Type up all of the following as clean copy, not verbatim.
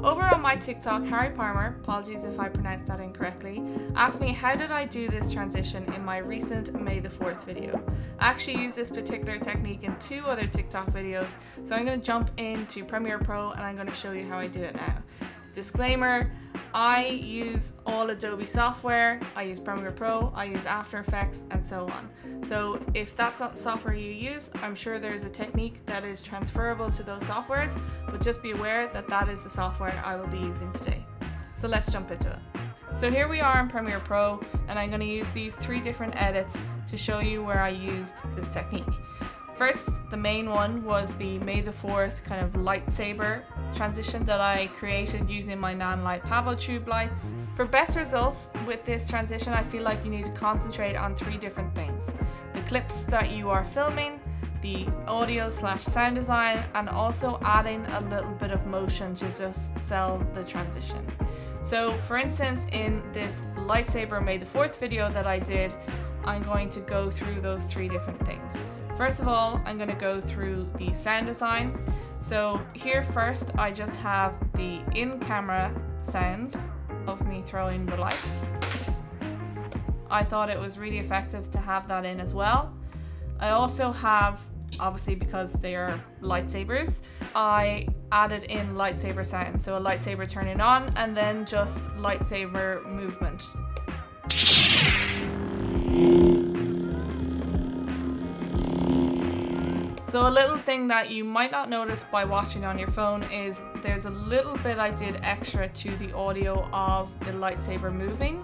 Over on my TikTok, Harry Palmer, apologies if I pronounced that incorrectly, asked me how did I do this transition in my recent May the 4th video. I actually used this particular technique in 2 other TikTok videos, so I'm going to jump into Premiere Pro and I'm going to show you how I do it now. Disclaimer, I use all Adobe software, I use Premiere Pro, I use After Effects and so on. So if that's not the software you use, I'm sure there's a technique that is transferable to those softwares, but just be aware that that is the software I will be using today. So let's jump into it. So here we are in Premiere Pro and I'm going to use these 3 different edits to show you where I used this technique. First, the main one was the May the 4th kind of lightsaber transition that I created using my Nanlite Pavo tube lights. For best results with this transition, I feel like you need to concentrate on 3 different things. The clips that you are filming, the audio/sound design, and also adding a little bit of motion to just sell the transition. So for instance, in this lightsaber May the 4th video that I did, I'm going to go through those 3 different things. First of all, I'm going to go through the sound design. So here first, I just have the in-camera sounds of me throwing the lights. I thought it was really effective to have that in as well. I also have, obviously because they are lightsabers, I added in lightsaber sounds. So a lightsaber turning on and then just lightsaber movement. So a little thing that you might not notice by watching on your phone is there's a little bit I did extra to the audio of the lightsaber moving.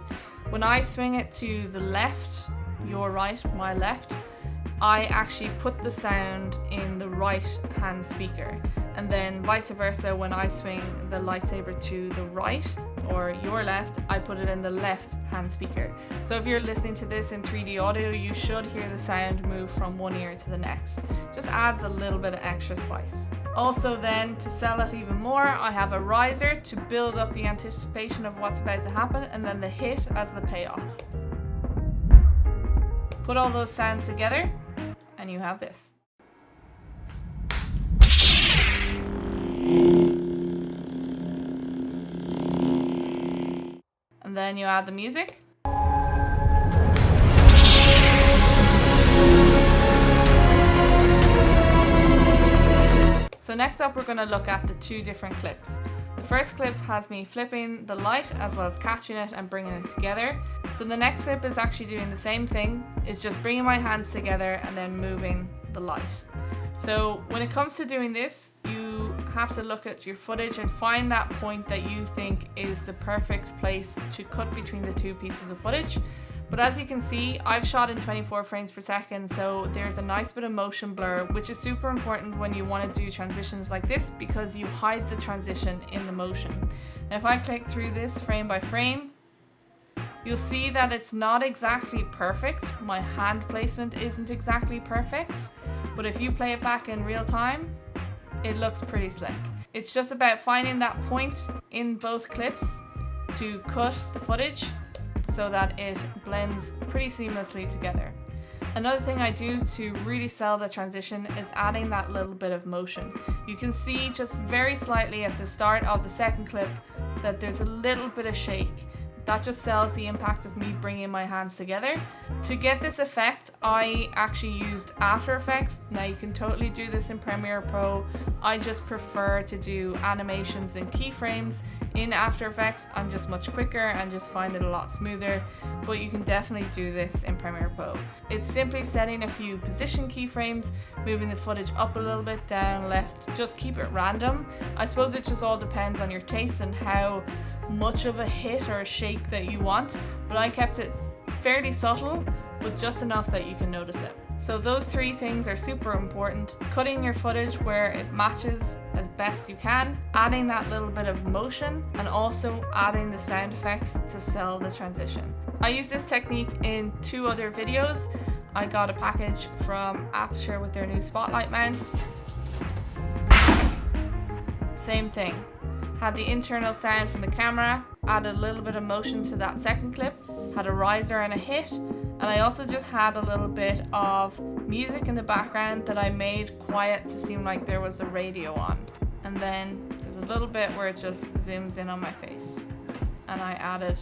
When I swing it to the left, your right, my left, I actually put the sound in the right hand speaker, and then vice versa, when I swing the lightsaber to the right or your left, I put it in the left hand speaker. So if you're listening to this in 3D audio, you should hear the sound move from one ear to the next. Just adds a little bit of extra spice. Also then, to sell it even more, I have a riser to build up the anticipation of what's about to happen, and then the hit as the payoff. Put all those sounds together and you have this. And then you add the music. So next up, we're going to look at the 2 different clips. The first clip has me flipping the light as well as catching it and bringing it together. So the next clip is actually doing the same thing, is just bringing my hands together and then moving the light. So when it comes to doing this, you have to look at your footage and find that point that you think is the perfect place to cut between the 2 pieces of footage. But as you can see, I've shot in 24 frames per second, so there's a nice bit of motion blur, which is super important when you want to do transitions like this because you hide the transition in the motion. Now if I click through this frame by frame, you'll see that it's not exactly perfect. My hand placement isn't exactly perfect, but if you play it back in real time, it looks pretty slick. It's just about finding that point in both clips to cut the footage so that it blends pretty seamlessly together. Another thing I do to really sell the transition is adding that little bit of motion. You can see just very slightly at the start of the second clip that there's a little bit of shake. That just sells the impact of me bringing my hands together. To get this effect, I actually used After Effects. Now you can totally do this in Premiere Pro. I just prefer to do animations and keyframes in After Effects. I'm just much quicker and just find it a lot smoother, but you can definitely do this in Premiere Pro. It's simply setting a few position keyframes, moving the footage up a little bit, down, left, just keep it random. I suppose it just all depends on your taste and how much of a hit or a shake that you want, but I kept it fairly subtle, but just enough that you can notice it. So those 3 things are super important. Cutting your footage where it matches as best you can, adding that little bit of motion, and also adding the sound effects to sell the transition. I use this technique in 2 other videos. I got a package from Aperture with their new spotlight mount. Same thing. Had the internal sound from the camera, added a little bit of motion to that second clip, had a riser and a hit, and I also just had a little bit of music in the background that I made quiet to seem like there was a radio on. And then there's a little bit where it just zooms in on my face. And I added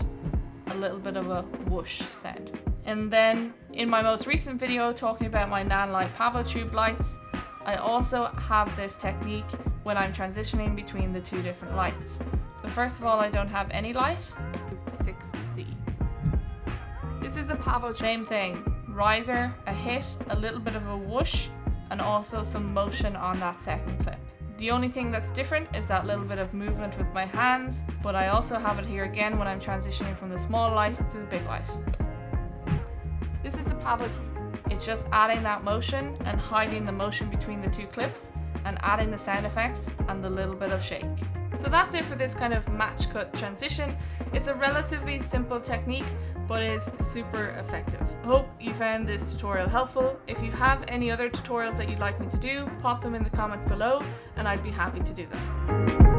a little bit of a whoosh sound. And then in my most recent video talking about my Nanlite Pavo Tube lights, I also have this technique when I'm transitioning between the two different lights. So first of all, I don't have any light. 6C. This is the Pavo, same thing. Riser, a hit, a little bit of a whoosh, and also some motion on that second clip. The only thing that's different is that little bit of movement with my hands, but I also have it here again when I'm transitioning from the small light to the big light. This is the Pavo. It's just adding that motion and hiding the motion between the two clips and adding the sound effects and the little bit of shake. So that's it for this kind of match cut transition. It's a relatively simple technique, but is super effective. I hope you found this tutorial helpful. If you have any other tutorials that you'd like me to do, pop them in the comments below and I'd be happy to do them.